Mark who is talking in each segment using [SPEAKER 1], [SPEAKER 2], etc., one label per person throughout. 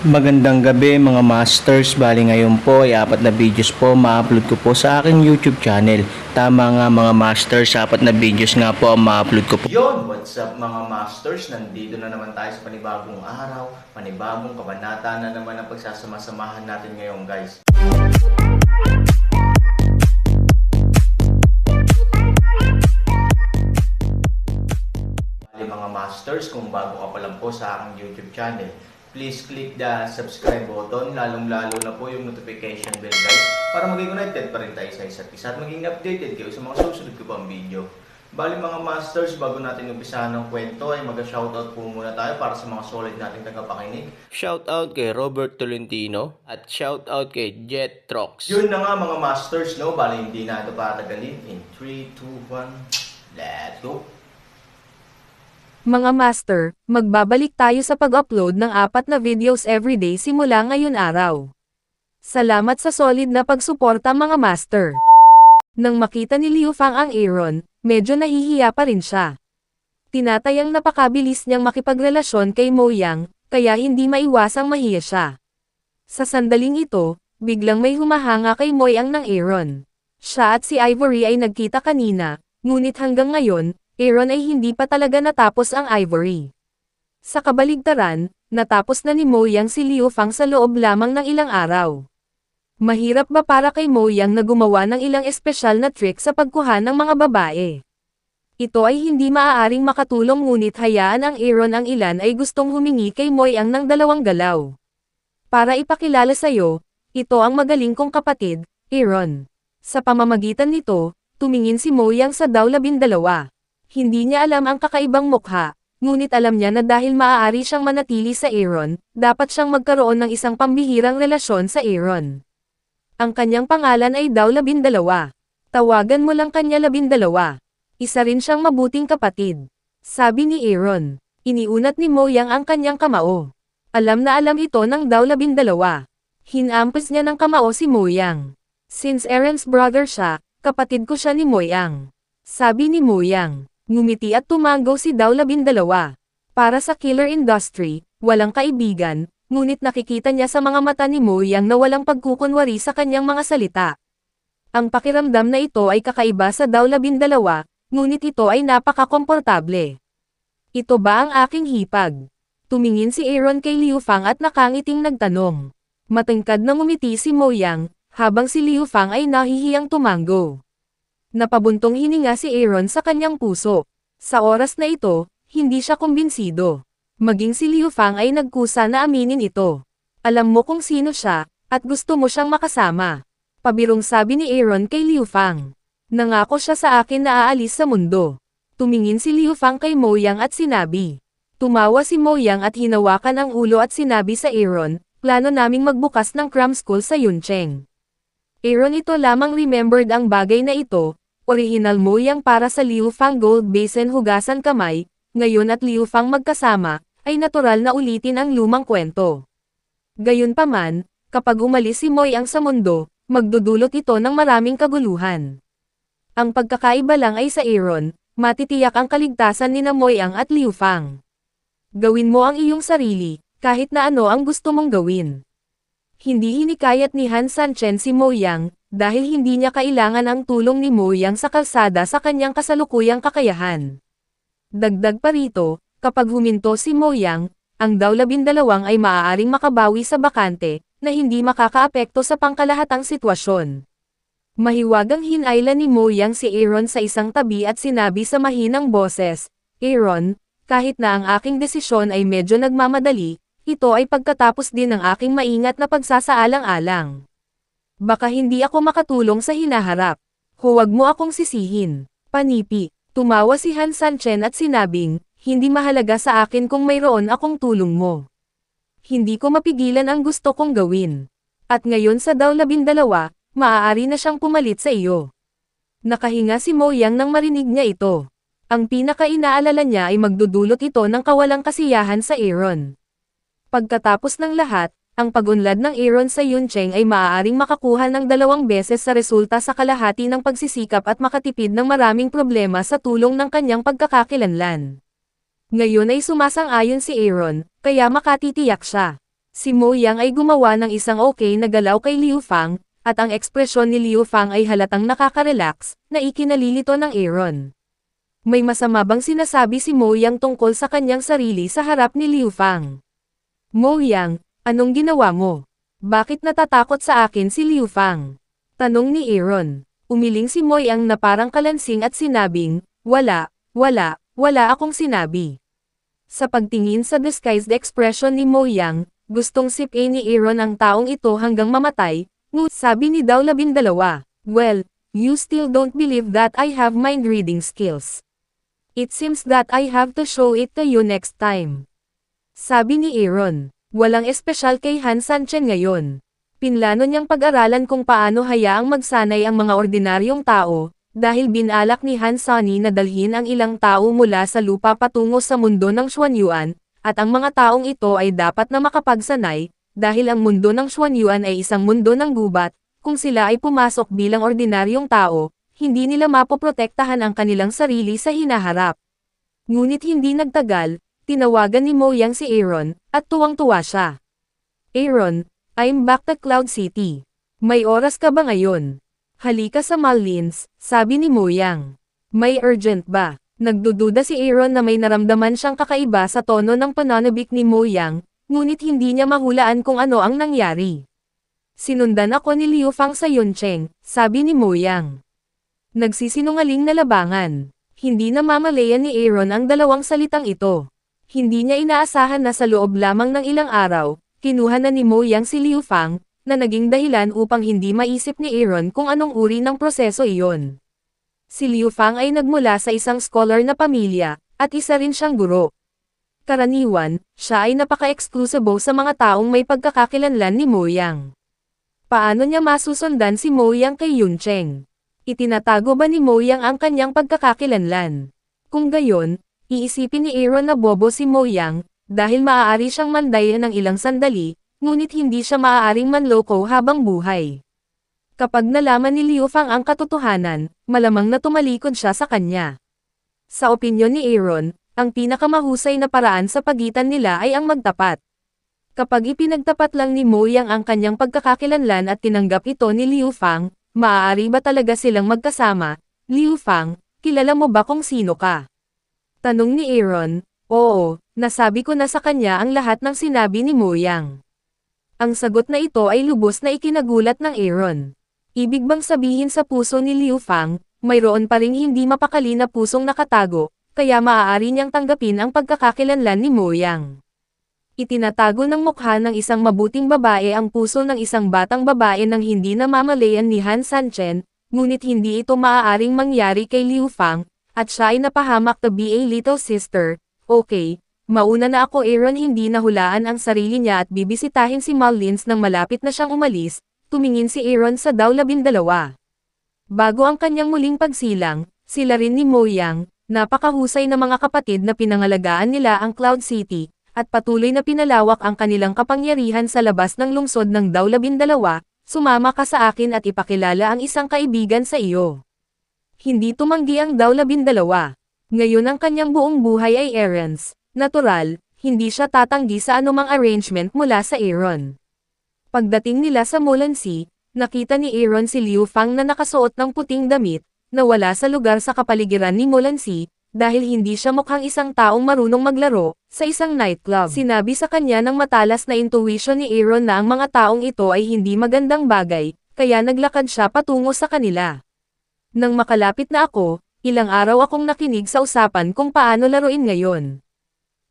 [SPEAKER 1] Magandang gabi mga masters, bali ngayon po ay 4 na videos po ma-upload ko po sa aking YouTube channel. Tama nga mga masters, 4 na videos nga po ang ma-upload ko po. Yon, what's up mga masters, nandito na naman tayo sa panibagong araw, panibagong kabanata na naman ang pagsasama-samahan natin ngayon guys. Bali mga masters, kung bago ka pa lang po sa aking YouTube channel, please click the subscribe button, lalong-lalo na po yung notification bell guys, para maging connected pa rin tayo sa isa't isa at maging updated kayo sa mga susunod ko pang video. Bali mga masters, bago natin umpisahan ng kwento ay mag-shoutout po muna tayo para sa mga solid nating tagapakinig. Shoutout kay Robert Tolentino at shoutout kay Jet Trox. Yun na nga mga masters, no? Bali hindi na ito patagalin. In 3, 2, 1, let's go!
[SPEAKER 2] Mga master, magbabalik tayo sa pag-upload ng 4 na videos everyday simula ngayon araw. Salamat sa solid na pagsuporta mga master. Nang makita ni Liu Fang ang Aaron, medyo nahihiya pa rin siya. Tinatayang napakabilis niyang makipagrelasyon kay Mo Yang, kaya hindi maiwasang mahiya siya. Sa sandaling ito, biglang may humahanga kay Mo Yang ng Aaron. Siya at si Ivory ay nagkita kanina, ngunit hanggang ngayon, Aaron ay hindi pa talaga natapos ang Ivory. Sa kabaligtaran, natapos na ni Mo Yang si Liu Fang sa loob lamang ng ilang araw. Mahirap ba para kay Mo Yang na gumawa ng ilang espesyal na trick sa pagkuha ng mga babae? Ito ay hindi maaaring makatulong ngunit hayaan ang Aaron ang ilan ay gustong humingi kay Mo Yang ng 2 galaw. Para ipakilala sa'yo, ito ang magaling kong kapatid, Aaron. Sa pamamagitan nito, tumingin si Mo Yang sa daw 12. Hindi niya alam ang kakaibang mukha, ngunit alam niya na dahil maaari siyang manatili sa Aaron, dapat siyang magkaroon ng isang pambihirang relasyon sa Aaron. Ang kanyang pangalan ay daw 12. Tawagan mo lang kanya 12. Isa rin siyang mabuting kapatid. Sabi ni Aaron. Iniunat ni Mo Yang ang kanyang kamao. Alam na alam ito ng daw 12. Hinampos niya ng kamao si Mo Yang. Since Aaron's brother siya, kapatid ko siya ni Mo Yang. Sabi ni Mo Yang. Ngumiti at tumango si daw 12. Para sa killer industry, walang kaibigan, ngunit nakikita niya sa mga mata ni Mo Yang na walang pagkukunwari sa kanyang mga salita. Ang pakiramdam na ito ay kakaiba sa daw 12, ngunit ito ay napaka-komportable. Ito ba ang aking hipag? Tumingin si Aaron kay Liu Fang at nakangiting nagtanong. Matingkad na ngumiti si Mo Yang, habang si Liu Fang ay nahihiyang tumango. Napabuntong hininga si Aaron sa kanyang puso. Sa oras na ito, hindi siya kumbinsido. Maging si Liu Fang ay nagkusa na aminin ito. Alam mo kung sino siya, at gusto mo siyang makasama. Pabirong sabi ni Aaron kay Liu Fang. Nangako siya sa akin na aalis sa mundo. Tumingin si Liu Fang kay Mo Yang at sinabi. Tumawa si Mo Yang at hinawakan ang ulo at sinabi sa Aaron, plano naming magbukas ng cram school sa Yuncheng. Aaron ito lamang remembered ang bagay na ito. Original Mo Yang para sa Liu Fang Gold Basin hugasan kamay, ngayon at Liu Fang magkasama, ay natural na ulitin ang lumang kwento. Gayunpaman, kapag umalis si Mo Yang sa mundo, magdudulot ito ng maraming kaguluhan. Ang pagkakaiba lang ay sa Aaron, matitiyak ang kaligtasan ni Mo Yang at Liu Fang. Gawin mo ang iyong sarili, kahit na ano ang gusto mong gawin. Hindi hinikayat ni Han Sanchen si Mo Yang, dahil hindi niya kailangan ang tulong ni Mo Yang sa kalsada sa kanyang kasalukuyang kakayahan. Dagdag pa rito, kapag huminto si Mo Yang, ang daw 12 ay maaaring makabawi sa bakante, na hindi makakaapekto sa pangkalahatang sitwasyon. Mahiwagang hinayla ni Mo Yang si Aaron sa isang tabi at sinabi sa mahinang boses, Aaron, kahit na ang aking desisyon ay medyo nagmamadali, ito ay pagkatapos din ng aking maingat na pagsasaalang-alang. Baka hindi ako makatulong sa hinaharap. Huwag mo akong sisihin. Panipi. Tumawa si Han Sanchen at sinabing, hindi mahalaga sa akin kung mayroon akong tulong mo. Hindi ko mapigilan ang gusto kong gawin. At ngayon sa daw 12, maaari na siyang pumalit sa iyo. Nakahinga si Mo Yang nang marinig niya ito. Ang pinaka-inaalala niya ay magdudulot ito ng kawalang kasiyahan sa Aaron. Pagkatapos ng lahat, ang pag-unlad ng Aaron sa Yuncheng ay maaaring makakuha ng 2 beses sa resulta sa kalahati ng pagsisikap at makatipid ng maraming problema sa tulong ng kanyang pagkakakilanlan. Ngayon ay sumasang-ayon si Aaron, kaya makatitiyak siya. Si Mo Yang ay gumawa ng isang okay na galaw kay Liu Fang, at ang ekspresyon ni Liu Fang ay halatang nakaka-relax, na ikinalilito ng Aaron. May masama bang sinasabi si Mo Yang tungkol sa kanyang sarili sa harap ni Liu Fang? Mo Yang, anong ginawa mo? Bakit natatakot sa akin si Liu Fang? Tanong ni Aaron. Umiling si Mo Yang na parang kalansing at sinabing, wala akong sinabi. Sa pagtingin sa disguised expression ni Mo Yang, gustong sipin ni Aaron ang taong ito hanggang mamatay, ngunit sabi ni Dao 12, well, you still don't believe that I have mind reading skills. It seems that I have to show it to you next time. Sabi ni Aaron, walang espesyal kay Han Sanchen ngayon. Pinlano niyang pag-aralan kung paano hayaang magsanay ang mga ordinaryong tao, dahil binalak ni Han Sunny na dalhin ang ilang tao mula sa lupa patungo sa mundo ng Xuanyuan, at ang mga taong ito ay dapat na makapagsanay, dahil ang mundo ng Xuanyuan ay isang mundo ng gubat, kung sila ay pumasok bilang ordinaryong tao, hindi nila mapoprotektahan ang kanilang sarili sa hinaharap. Ngunit hindi nagtagal, tinawagan ni Mo Yang si Aaron, at tuwang-tuwa siya. Aaron, I'm back to Cloud City. May oras ka ba ngayon? Halika sa Malins, sabi ni Mo Yang. May urgent ba? Nagdududa si Aaron na may naramdaman siyang kakaiba sa tono ng pananabik ni Mo Yang, ngunit hindi niya mahulaan kung ano ang nangyari. Sinundan ako ni Liu Fang sa Yuncheng, sabi ni Mo Yang. Nagsisinungaling na labangan. Hindi namamalayan ni Aaron ang dalawang salitang ito. Hindi niya inaasahan na sa loob lamang ng ilang araw, kinuha na ni Mo Yang si Liu Fang, na naging dahilan upang hindi maisip ni Aaron kung anong uri ng proseso iyon. Si Liu Fang ay nagmula sa isang scholar na pamilya, at isa rin siyang guro. Karaniwan, siya ay napaka-exclusive sa mga taong may pagkakakilanlan ni Mo Yang. Paano niya masusundan si Mo Yang kay Yuncheng? Itinatago ba ni Mo Yang ang kanyang pagkakakilanlan? Kung gayon, iisipin ni Aaron na bobo si Mo Yang, dahil maaari siyang mandayan ng ilang sandali, ngunit hindi siya maaaring manloko habang buhay. Kapag nalaman ni Liu Fang ang katotohanan, malamang na tumalikod siya sa kanya. Sa opinyon ni Aaron, ang pinakamahusay na paraan sa pagitan nila ay ang magtapat. Kapag ipinagtapat lang ni Mo Yang ang kanyang pagkakakilanlan at tinanggap ito ni Liu Fang, maaari ba talaga silang magkasama? Liu Fang, kilala mo ba kung sino ka? Tanong ni Aaron. Oo, nasabi ko na sa kanya ang lahat ng sinabi ni Mo Yang. Ang sagot na ito ay lubos na ikinagulat ng Aaron. Ibig bang sabihin sa puso ni Liu Fang, mayroon pa ring hindi mapakali na pusong nakatago, kaya maaari niyang tanggapin ang pagkakakilanlan ni Mo Yang. Itinatago ng mukha ng isang mabuting babae ang puso ng isang batang babae nang hindi namamalayan ni Han Sanchen, ngunit hindi ito maaaring mangyari kay Liu Fang, at siya ay napahamak to be a little sister. Okay, mauna na ako. Aaron hindi nahulaan ang sarili niya at bibisitahin si Malins nang malapit na siyang umalis, tumingin si Aaron sa Dao 12. Bago ang kanyang muling pagsilang, sila rin ni Mo Yang, napakahusay na mga kapatid na pinangalagaan nila ang Cloud City, at patuloy na pinalawak ang kanilang kapangyarihan sa labas ng lungsod ng Dao 12, sumama ka sa akin at ipakilala ang isang kaibigan sa iyo. Hindi tumanggi ang Dao 12. Ngayon ang kanyang buong buhay ay errands. Natural, hindi siya tatanggi sa anumang arrangement mula sa Aaron. Pagdating nila sa Mulansi, nakita ni Aaron si Liu Fang na nakasuot ng puting damit, na wala sa lugar sa kapaligiran ni Mulansi, dahil hindi siya mukhang isang taong marunong maglaro, sa isang nightclub. Sinabi sa kanya ng matalas na intuition ni Aaron na ang mga taong ito ay hindi magandang bagay, kaya naglakad siya patungo sa kanila. Nang makalapit na ako, ilang araw akong nakinig sa usapan kung paano laruin ngayon.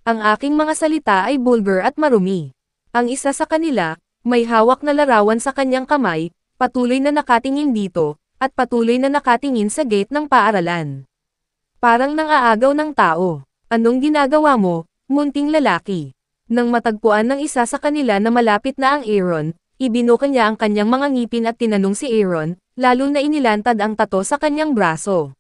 [SPEAKER 2] Ang aking mga salita ay vulgar at marumi. Ang isa sa kanila, may hawak na larawan sa kanyang kamay, patuloy na nakatingin dito, at patuloy na nakatingin sa gate ng paaralan. Parang nang-aagaw ng tao. Anong ginagawa mo, munting lalaki? Nang matagpuan ng isa sa kanila na malapit na ang Aaron, ibinuka niya ang kanyang mga ngipin at tinanong si Aaron, lalo na inilantad ang tato sa kanyang braso.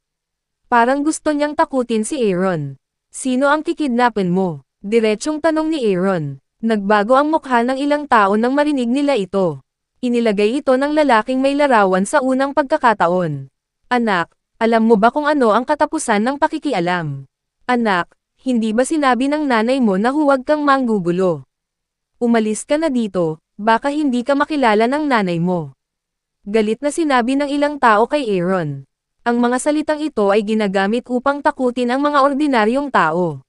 [SPEAKER 2] Parang gusto niyang takutin si Aaron. Sino ang kikidnapin mo? Diretsyong tanong ni Aaron. Nagbago ang mukha ng ilang tao nang marinig nila ito. Inilagay ito ng lalaking may larawan sa unang pagkakataon. Anak, alam mo ba kung ano ang katapusan ng pakikialam? Anak, hindi ba sinabi ng nanay mo na huwag kang manggugulo? Umalis ka na dito, baka hindi ka makilala ng nanay mo. Galit na sinabi ng ilang tao kay Aaron. Ang mga salitang ito ay ginagamit upang takutin ang mga ordinaryong tao.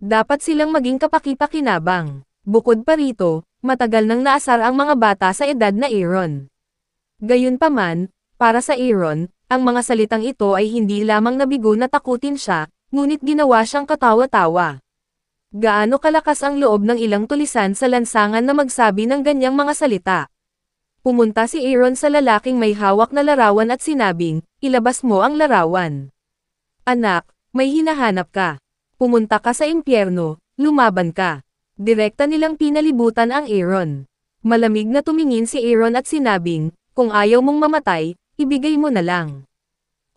[SPEAKER 2] Dapat silang maging kapaki-pakinabang. Bukod pa rito, matagal nang naasar ang mga bata sa edad na Aaron. Gayunpaman, para sa Aaron, ang mga salitang ito ay hindi lamang nabigo na takutin siya, ngunit ginawa siyang katawa-tawa. Gaano kalakas ang loob ng ilang tulisan sa lansangan na magsabi ng ganyang mga salita? Pumunta si Aaron sa lalaking may hawak na larawan at sinabing, ilabas mo ang larawan. Anak, may hinahanap ka. Pumunta ka sa impyerno, lumaban ka. Direkta nilang pinalibutan ang Aaron. Malamig na tumingin si Aaron at sinabing, kung ayaw mong mamatay, ibigay mo na lang.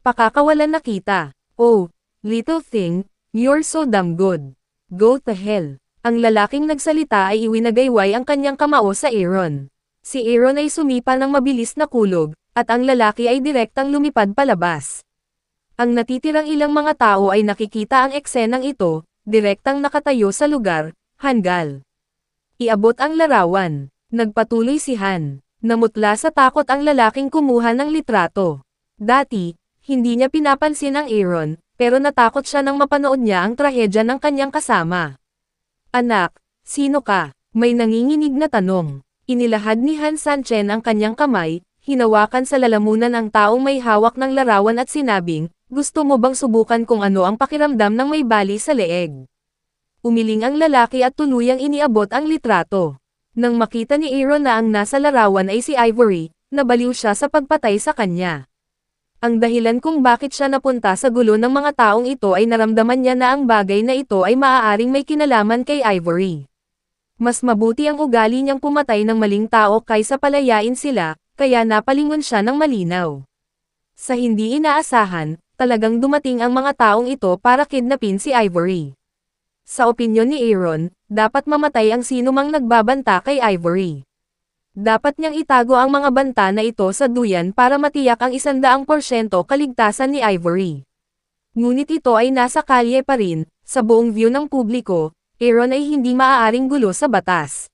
[SPEAKER 2] Pakakawalan na kita. Oh, little thing, you're so damn good. Go to hell. Ang lalaking nagsalita ay iwinagayway ang kanyang kamao sa Aaron. Si Aaron ay sumipa ng mabilis na kulog, at ang lalaki ay direktang lumipad palabas. Ang natitirang ilang mga tao ay nakikita ang eksenang ito, direktang nakatayo sa lugar, hanggal. Iabot ang larawan. Nagpatuloy si Han. Namutla sa takot ang lalaking kumuha ng litrato. Dati, hindi niya pinapansin ang Aaron, pero natakot siya nang mapanood niya ang trahedya ng kanyang kasama. Anak, sino ka? May nanginginig na tanong. Inilahad ni Han Sanchen ang kanyang kamay, hinawakan sa lalamunan ang taong may hawak ng larawan at sinabing, gusto mo bang subukan kung ano ang pakiramdam ng may bali sa leeg? Umiling ang lalaki at tuluyang iniabot ang litrato. Nang makita ni Aaron na ang nasa larawan ay si Ivory, nabaliw siya sa pagpatay sa kanya. Ang dahilan kung bakit siya napunta sa gulo ng mga taong ito ay naramdaman niya na ang bagay na ito ay maaaring may kinalaman kay Ivory. Mas mabuti ang ugali niyang pumatay ng maling tao kaysa palayain sila, kaya napalingon siya ng malinaw. Sa hindi inaasahan, talagang dumating ang mga taong ito para kidnapin si Ivory. Sa opinyon ni Aaron, dapat mamatay ang sinumang nagbabanta kay Ivory. Dapat niyang itago ang mga banta na ito sa duyan para matiyak ang 100% kaligtasan ni Ivory. Ngunit ito ay nasa kalye pa rin, sa buong view ng publiko, Aaron ay hindi maaaring gulo sa batas.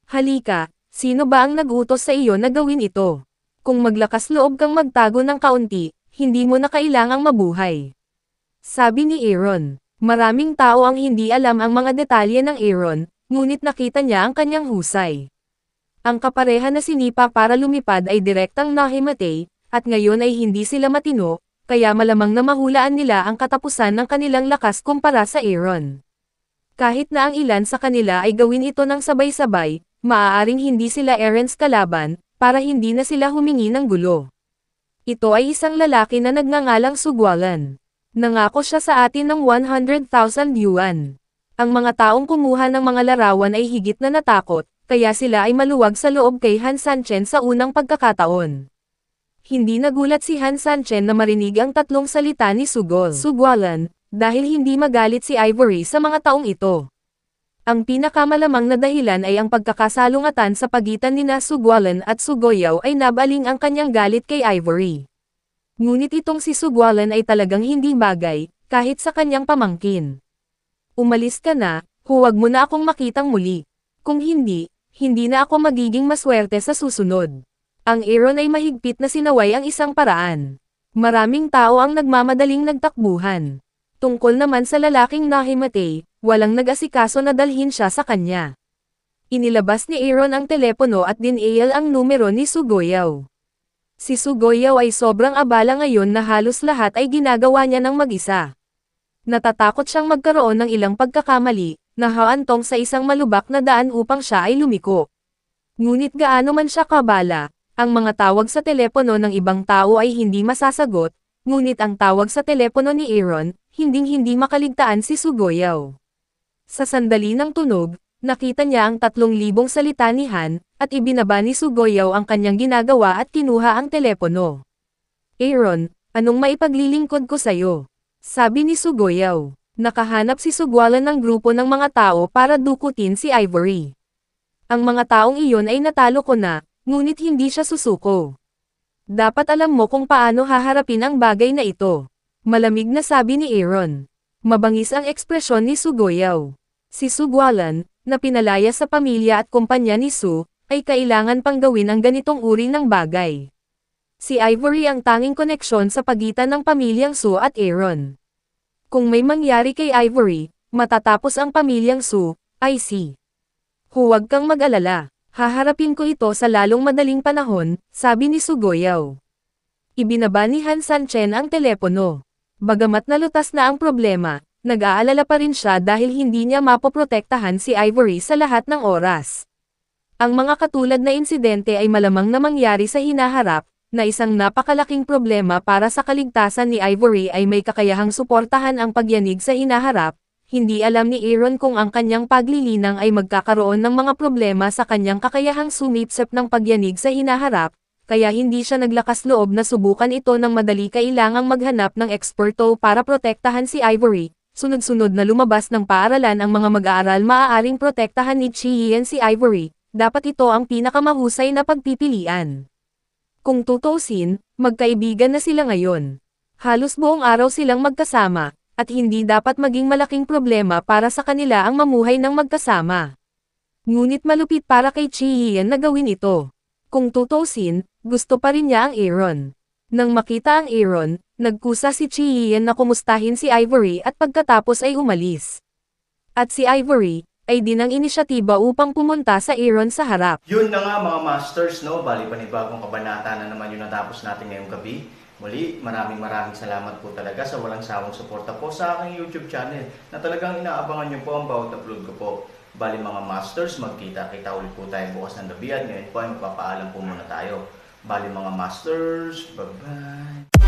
[SPEAKER 2] Halika, sino ba ang nag-utos sa iyo na gawin ito? Kung maglakas loob kang magtago ng kaunti, hindi mo na kailangang mabuhay. Sabi ni Aaron. Maraming tao ang hindi alam ang mga detalye ng Aaron, ngunit nakita niya ang kanyang husay. Ang kapareha na sinipa para lumipad ay direktang nahimatay, at ngayon ay hindi sila matino, kaya malamang na mahulaan nila ang katapusan ng kanilang lakas kumpara sa Aaron. Kahit na ang ilan sa kanila ay gawin ito ng sabay-sabay, maaaring hindi sila Aaron's kalaban, para hindi na sila humingi ng gulo. Ito ay isang lalaki na nagngangalang Sugwalan. Nangako siya sa atin ng 100,000 yuan. Ang mga taong kumuha ng mga larawan ay higit na natakot, kaya sila ay maluwag sa loob kay Han Sanchen sa unang pagkakataon. Hindi nagulat si Han Sanchen na marinig ang tatlong salita ni Sugwalan, dahil hindi magalit si Ivory sa mga taong ito. Ang pinakamalamang na dahilan ay ang pagkakasalungatan sa pagitan nina Sugwalan at Sugoyaw ay nabaling ang kanyang galit kay Ivory. Ngunit itong si Sugwalan ay talagang hindi bagay, kahit sa kanyang pamangkin. Umalis ka na, huwag mo na akong makitang muli. Kung hindi, hindi na ako magiging maswerte sa susunod. Ang Aaron ay mahigpit na sinaway ang isang paraan. Maraming tao ang nagmamadaling nagtakbuhan. Tungkol naman sa lalaking nahimatay, walang nag-asikaso na dalhin siya sa kanya. Inilabas ni Aaron ang telepono at dinayal ang numero ni Sugoyaw. Si Sugoyaw ay sobrang abala ngayon na halos lahat ay ginagawa niya ng mag-isa. Natatakot siyang magkaroon ng ilang pagkakamali, na haantong sa isang malubak na daan upang siya ay lumiko. Ngunit gaano man siya kabala, ang mga tawag sa telepono ng ibang tao ay hindi masasagot, ngunit ang tawag sa telepono ni Aaron, hinding-hindi makaligtaan si Sugoyaw. Sa sandali ng tunog, nakita niya ang 3,000 salita ni Han, at ibinaba ni Sugoyaw ang kanyang ginagawa at kinuha ang telepono. Aaron, anong maipaglilingkod ko sa'yo? Sabi ni Sugoyaw. Nakahanap si Sugwalan ng grupo ng mga tao para dukutin si Ivory. Ang mga taong iyon ay natalo ko na, ngunit hindi siya susuko. Dapat alam mo kung paano haharapin ang bagay na ito. Malamig na sabi ni Aaron. Mabangis ang ekspresyon ni Sugoyaw. Si Sugwalan, na pinalaya sa pamilya at kumpanya ni Sue, ay kailangan pang gawin ang ganitong uri ng bagay. Si Ivory ang tanging koneksyon sa pagitan ng pamilyang Sue at Aaron. Kung may mangyari kay Ivory, matatapos ang pamilyang Sue, ay si. Huwag kang mag-alala, haharapin ko ito sa lalong madaling panahon, sabi ni Sugoyaw. Ibinaba ni Han Sanchen ang telepono. Bagamat nalutas na ang problema, nag-aalala pa rin siya dahil hindi niya mapoprotektahan si Ivory sa lahat ng oras. Ang mga katulad na insidente ay malamang na mangyari sa hinaharap, na isang napakalaking problema para sa kaligtasan ni Ivory ay may kakayahang suportahan ang pagyanig sa hinaharap. Hindi alam ni Aaron kung ang kanyang paglilinang ay magkakaroon ng mga problema sa kanyang kakayahang sumipsep ng pagyanig sa hinaharap, kaya hindi siya naglakas loob na subukan ito ng madali. Kailangang maghanap ng eksperto para protektahan si Ivory. Sunod-sunod na lumabas ng paaralan ang mga mag-aaral maaaring protektahan ni Chi Hien si Ivory, dapat ito ang pinakamahusay na pagpipilian. Kung tutuusin, magkaibigan na sila ngayon. Halos buong araw silang magkasama, at hindi dapat maging malaking problema para sa kanila ang mamuhay ng magkasama. Ngunit malupit para kay Chi Hien na gawin ito. Kung tutuusin, gusto pa rin niya ang Aaron. Nang makita ang Aaron, nagkusa si Chi Hien na kumustahin si Ivory at pagkatapos ay umalis. At si Ivory, ay dinang inisyatiba upang pumunta sa Aaron sa harap.
[SPEAKER 1] Yun na nga mga masters, no? Bali panibagong kabanata na naman yung natapos natin ngayong gabi. Muli, maraming salamat po talaga sa walang sawang suporta po sa aking YouTube channel na talagang inaabangan nyo po ang bawat upload ko po. Bali mga masters, magkita-kita ulit po tayo bukas ng gabi at ngayon po ay magpapaalam po muna tayo. Bali mga masters, bye-bye!